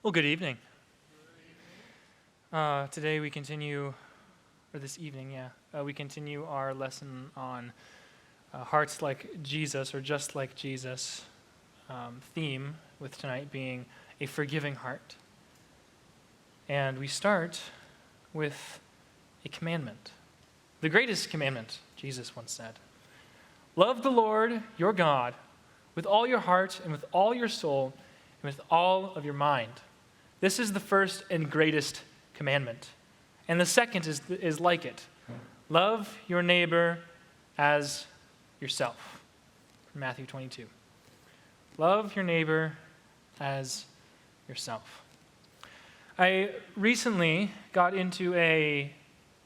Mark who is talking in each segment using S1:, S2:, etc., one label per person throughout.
S1: Well, good evening. Today we continue, or this evening, we continue our lesson on hearts like Jesus, or just like Jesus, theme, with tonight being a forgiving heart. And we start with a commandment. The greatest commandment, Jesus once said. Love the Lord your God with all your heart and with all your soul and with all of your mind. This is the first and greatest commandment. And the second is like it. Love your neighbor as yourself. Matthew 22. Love your neighbor as yourself. I recently got into a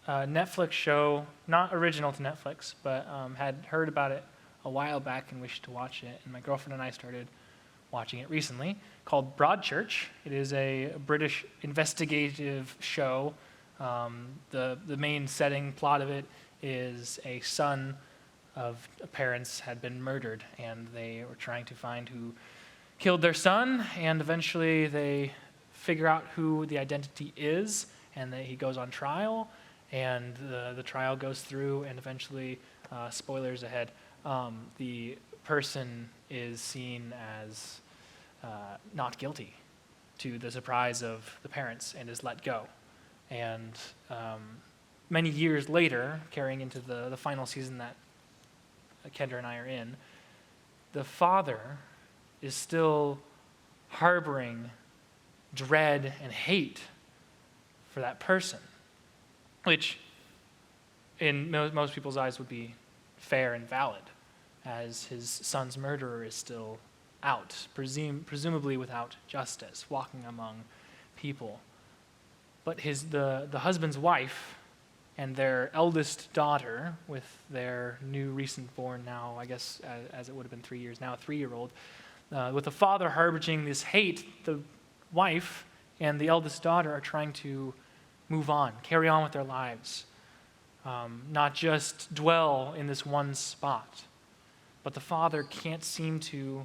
S1: Netflix show, not original to Netflix, but had heard about it a while back and wished to watch it. And my girlfriend and I started watching it recently, called Broadchurch. It is a British investigative show. The main setting plot of it is a son of parents had been murdered, and they were trying to find who killed their son, and eventually they figure out who the identity is, and he goes on trial, and the trial goes through, and eventually, spoilers ahead, the person is seen as not guilty, to the surprise of the parents, and is let go. And many years later, carrying into the final season that Kendra and I are in, the father is still harboring dread and hate for that person, which in most people's eyes would be fair and valid, as his son's murderer is still out, presumably without justice, walking among people. But the husband's wife and their eldest daughter, with their new recent born now, I guess as it would have been 3 years now, a 3-year-old, with the father harboring this hate, the wife and the eldest daughter are trying to move on, carry on with their lives, not just dwell in this one spot. But the father can't seem to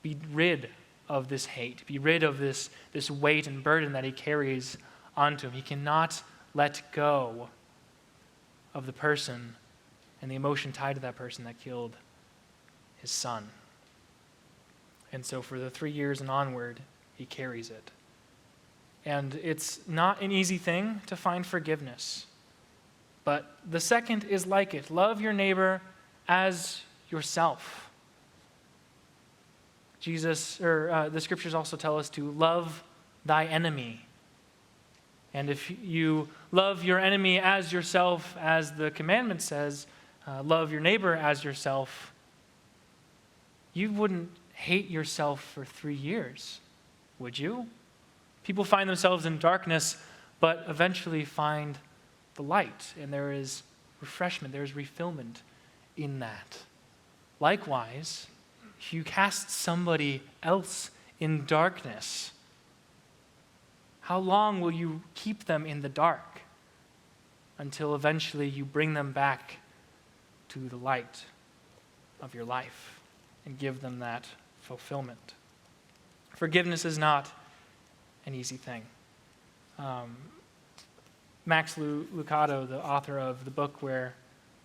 S1: be rid of this hate, be rid of this weight and burden that he carries onto him. He cannot let go of the person and the emotion tied to that person that killed his son. And so for the 3 years and onward, he carries it. And it's not an easy thing to find forgiveness. But the second is like it. Love your neighbor as yourself. The scriptures also tell us to love thy enemy. And if you love your enemy as yourself, as the commandment says, love your neighbor as yourself, you wouldn't hate yourself for 3 years, would you? People find themselves in darkness, but eventually find the light, and there is refreshment, there is refillment in that. Likewise, if you cast somebody else in darkness, how long will you keep them in the dark until eventually you bring them back to the light of your life and give them that fulfillment? Forgiveness is not an easy thing. Max Lucado, the author of the book we're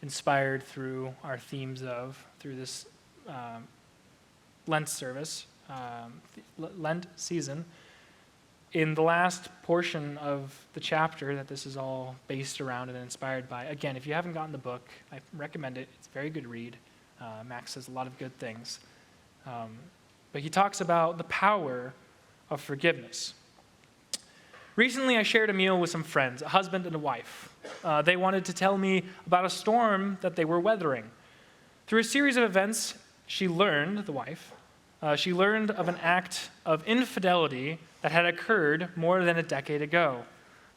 S1: inspired through our themes through this Lent service, Lent season, in the last portion of the chapter that this is all based around and inspired by, again, if you haven't gotten the book, I recommend it. It's a very good read. Max says a lot of good things. But he talks about the power of forgiveness. Recently, I shared a meal with some friends, a husband and a wife. They wanted to tell me about a storm that they were weathering. Through a series of events, the wife learned of an act of infidelity that had occurred more than a decade ago.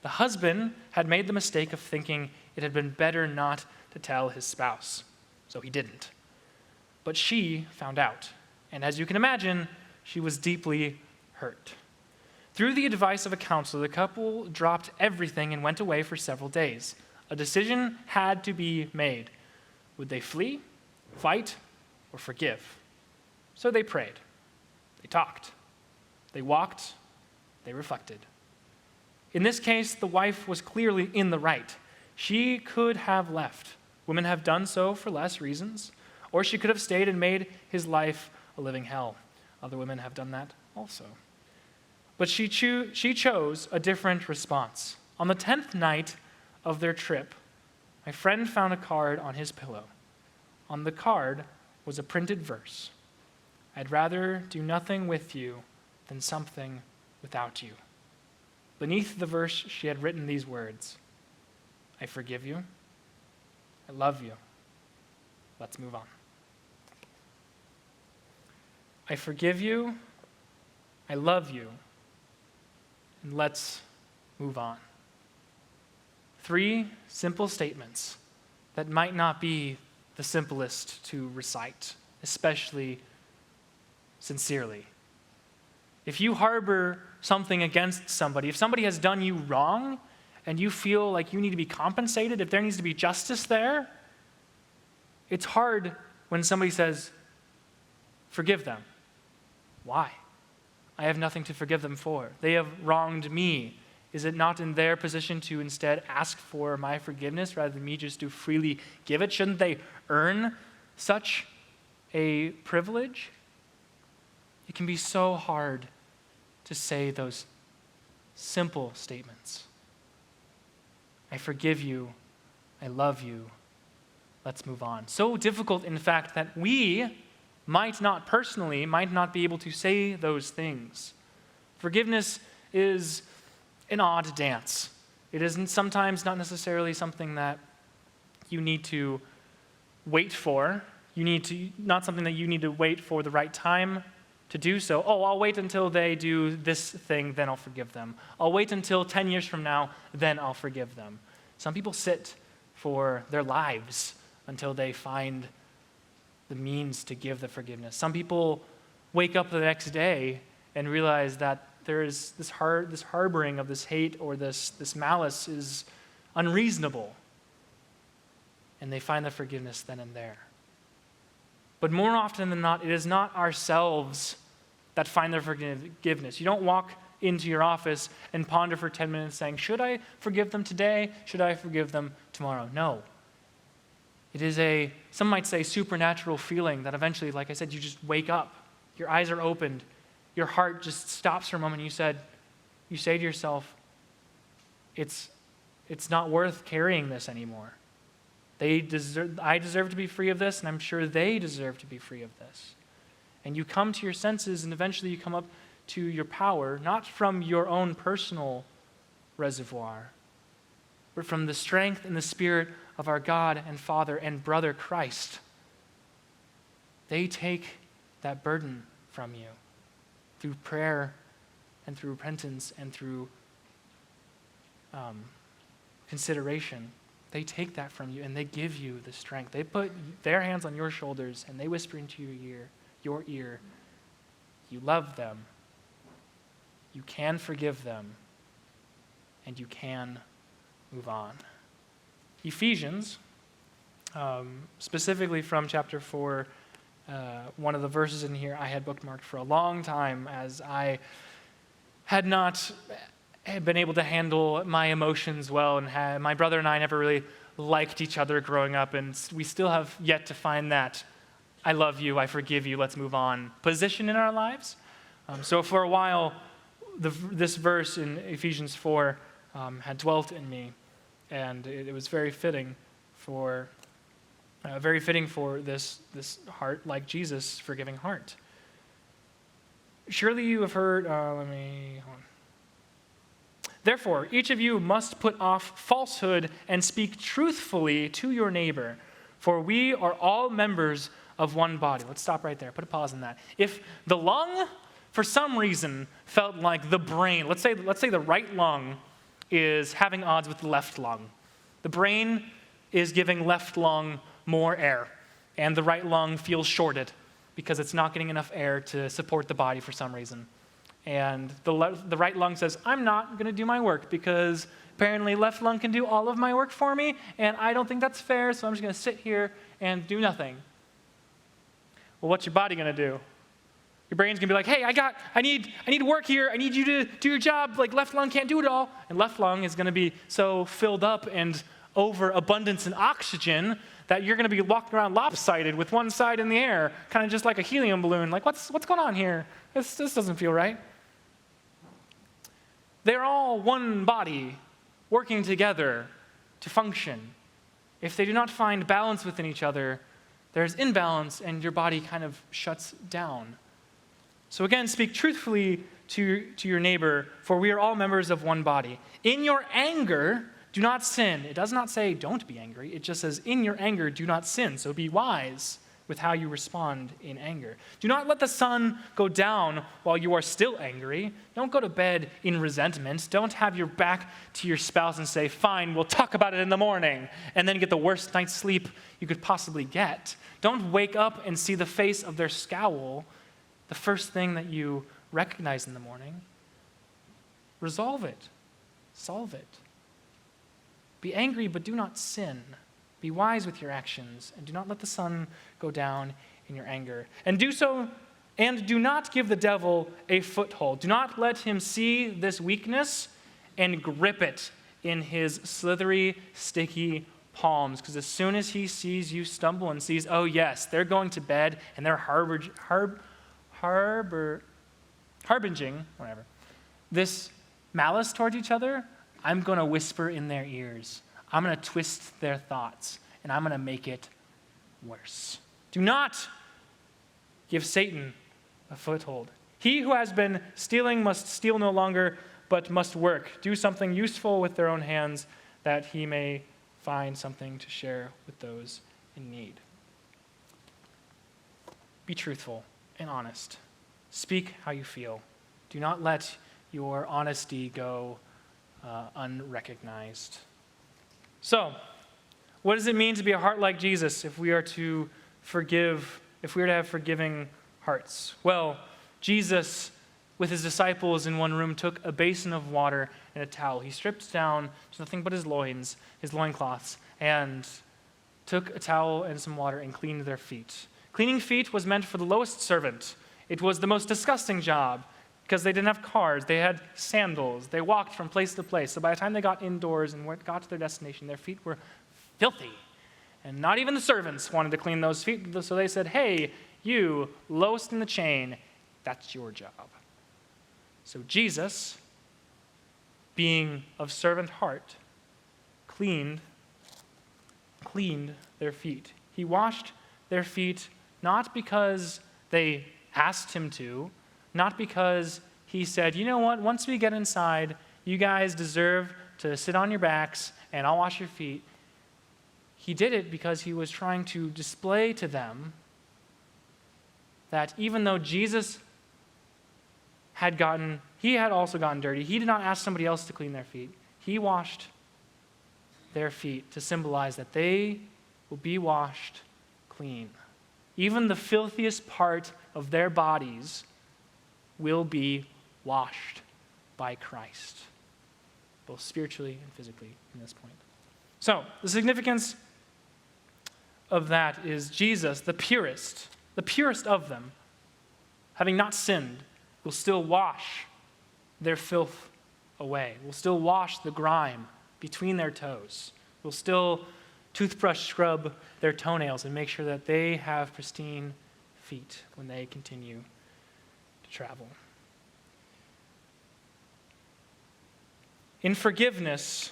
S1: The husband had made the mistake of thinking it had been better not to tell his spouse, so he didn't. But she found out, and as you can imagine, she was deeply hurt. Through the advice of a counselor, the couple dropped everything and went away for several days. A decision had to be made. Would they flee, fight, or forgive? So they prayed. They talked. They walked they reflected. In this case, the wife was clearly in the right. She could have left. Women have done so for less reasons. Or she could have stayed and made his life a living hell. Other women have done that also. But she chose a different response. On the 10th night of their trip, my friend found a card on his pillow. On the card was a printed verse. I'd rather do nothing with you than something without you. Beneath the verse, she had written these words: I forgive you. I love you. Let's move on. I forgive you. I love you. And let's move on. 3 simple statements that might not be the simplest to recite, especially sincerely. If you harbor something against somebody, if somebody has done you wrong and you feel like you need to be compensated, if there needs to be justice there, it's hard when somebody says, forgive them. Why? I have nothing to forgive them for. They have wronged me. Is it not in their position to instead ask for my forgiveness rather than me just to freely give it? Shouldn't they earn such a privilege? It can be so hard to say those simple statements. I forgive you. I love you. Let's move on. So difficult, in fact, that we might not be able to say those things. Forgiveness is an odd dance. It isn't sometimes not necessarily something that you need to wait for. Not something that you need to wait for the right time to do so. Oh, I'll wait until they do this thing, then I'll forgive them. I'll wait until 10 years from now, then I'll forgive them. Some people sit for their lives until they find the means to give the forgiveness. Some people wake up the next day and realize that there is this harboring of this hate or this malice is unreasonable. And they find the forgiveness then and there. But more often than not, it is not ourselves that find their forgiveness. You don't walk into your office and ponder for 10 minutes saying, should I forgive them today? Should I forgive them tomorrow? No. It is some might say, supernatural feeling that eventually, like I said, you just wake up. Your eyes are opened. Your heart just stops for a moment. You say to yourself, it's not worth carrying this anymore. I deserve to be free of this, and I'm sure they deserve to be free of this. And you come to your senses, and eventually you come up to your power, not from your own personal reservoir, but from the strength and the Spirit of our God and Father and brother Christ. They take that burden from you through prayer and through repentance and through consideration. They take that from you and they give you the strength. They put their hands on your shoulders and they whisper into your ear, you love them, you can forgive them, and you can move on. Ephesians, specifically from chapter 4, one of the verses in here I had bookmarked for a long time as I had not been able to handle my emotions well, and my brother and I never really liked each other growing up, and we still have yet to find that I love you, I forgive you, let's move on position in our lives. So for a while, this verse in Ephesians 4 had dwelt in me, and it was very fitting for this heart like Jesus, forgiving heart. Surely you have heard. Hold on. Therefore, each of you must put off falsehood and speak truthfully to your neighbor, for we are all members of one body. Let's stop right there. Put a pause on that. If the lung, for some reason, felt like the brain, let's say the right lung is having odds with the left lung. The brain is giving left lung more air, and the right lung feels shorted because it's not getting enough air to support the body for some reason. And the right lung says, I'm not going to do my work because apparently left lung can do all of my work for me, and I don't think that's fair, so I'm just going to sit here and do nothing. Well, what's your body going to do? Your brain's going to be like, hey, I need work here. I need you to do your job. Like left lung can't do it all. And left lung is going to be so filled up and overabundance in oxygen that you're going to be walking around lopsided with one side in the air, kind of just like a helium balloon. Like, what's going on here? This doesn't feel right. They're all one body working together to function. If they do not find balance within each other, there's imbalance and your body kind of shuts down. So again, speak truthfully to your neighbor, for we are all members of one body. In your anger, do not sin. It does not say don't be angry. It just says in your anger, do not sin. So be wise with how you respond in anger. Do not let the sun go down while you are still angry. Don't go to bed in resentment. Don't have your back to your spouse and say, fine, we'll talk about it in the morning, and then get the worst night's sleep you could possibly get. Don't wake up and see the face of their scowl the first thing that you recognize in the morning. Resolve it. Solve it. Be angry, but do not sin. Be wise with your actions, and do not let the sun go down in your anger. And do not give the devil a foothold. Do not let him see this weakness and grip it in his slithery, sticky palms. Because as soon as he sees you stumble and sees, oh yes, they're going to bed and they're harbinging, whatever, this malice towards each other, I'm going to whisper in their ears. I'm going to twist their thoughts, and I'm going to make it worse. Do not give Satan a foothold. He who has been stealing must steal no longer, but must work. Do something useful with their own hands, that he may find something to share with those in need. Be truthful and honest. Speak how you feel. Do not let your honesty go unrecognized. So, what does it mean to be a heart like Jesus if we are to forgive, if we are to have forgiving hearts? Well, Jesus, with his disciples in one room, took a basin of water and a towel. He stripped down to nothing but his loincloths, and took a towel and some water and cleaned their feet. Cleaning feet was meant for the lowest servant. It was the most disgusting job, because they didn't have cars. They had sandals. They walked from place to place. So by the time they got indoors and got to their destination, their feet were filthy. And not even the servants wanted to clean those feet. So they said, hey, you, lowest in the chain, that's your job. So Jesus, being of servant heart, cleaned their feet. He washed their feet not because they asked him to, not because he said, you know what, once we get inside, you guys deserve to sit on your backs and I'll wash your feet. He did it because he was trying to display to them that even though Jesus had also gotten dirty, he did not ask somebody else to clean their feet. He washed their feet to symbolize that they will be washed clean. Even the filthiest part of their bodies will be washed by Christ, both spiritually and physically in this point. So, the significance of that is Jesus, the purest of them, having not sinned, will still wash their filth away, will still wash the grime between their toes, will still toothbrush scrub their toenails and make sure that they have pristine feet when they continue to travel. In forgiveness,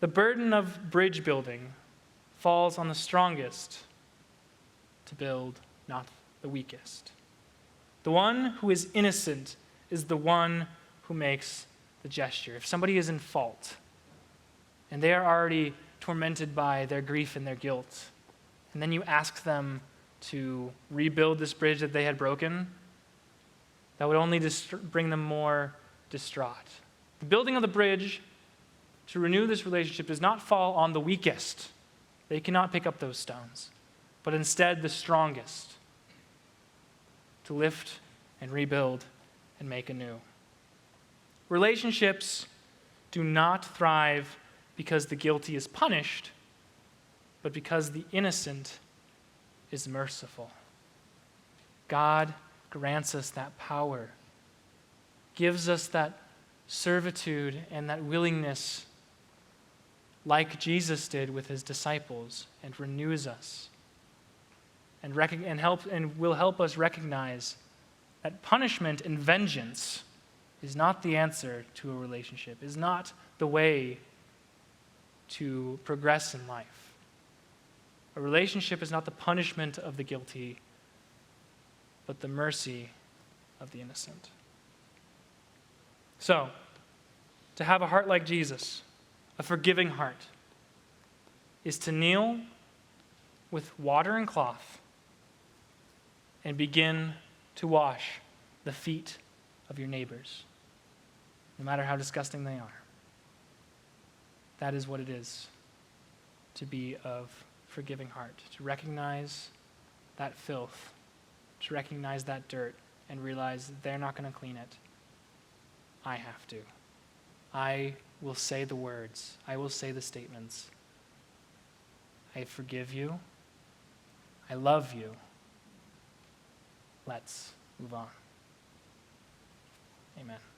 S1: the burden of bridge building falls on the strongest to build, not the weakest. The one who is innocent is the one who makes the gesture. If somebody is in fault and they are already tormented by their grief and their guilt, and then you ask them to rebuild this bridge that they had broken, that would only bring them more distraught. The building of the bridge to renew this relationship does not fall on the weakest. They cannot pick up those stones, but instead the strongest to lift and rebuild and make anew. Relationships do not thrive because the guilty is punished, but because the innocent is merciful. God grants us that power, gives us that servitude and that willingness like Jesus did with his disciples, and renews us and will help us recognize that punishment and vengeance is not the answer to a relationship, is not the way to progress in life. A relationship is not the punishment of the guilty, but the mercy of the innocent. So, to have a heart like Jesus, a forgiving heart, is to kneel with water and cloth and begin to wash the feet of your neighbors, no matter how disgusting they are. That is what it is to be of forgiving heart, to recognize that filth, to recognize that dirt, and realize they're not going to clean it. I have to. I will say the words. I will say the statements. I forgive you. I love you. Let's move on. Amen.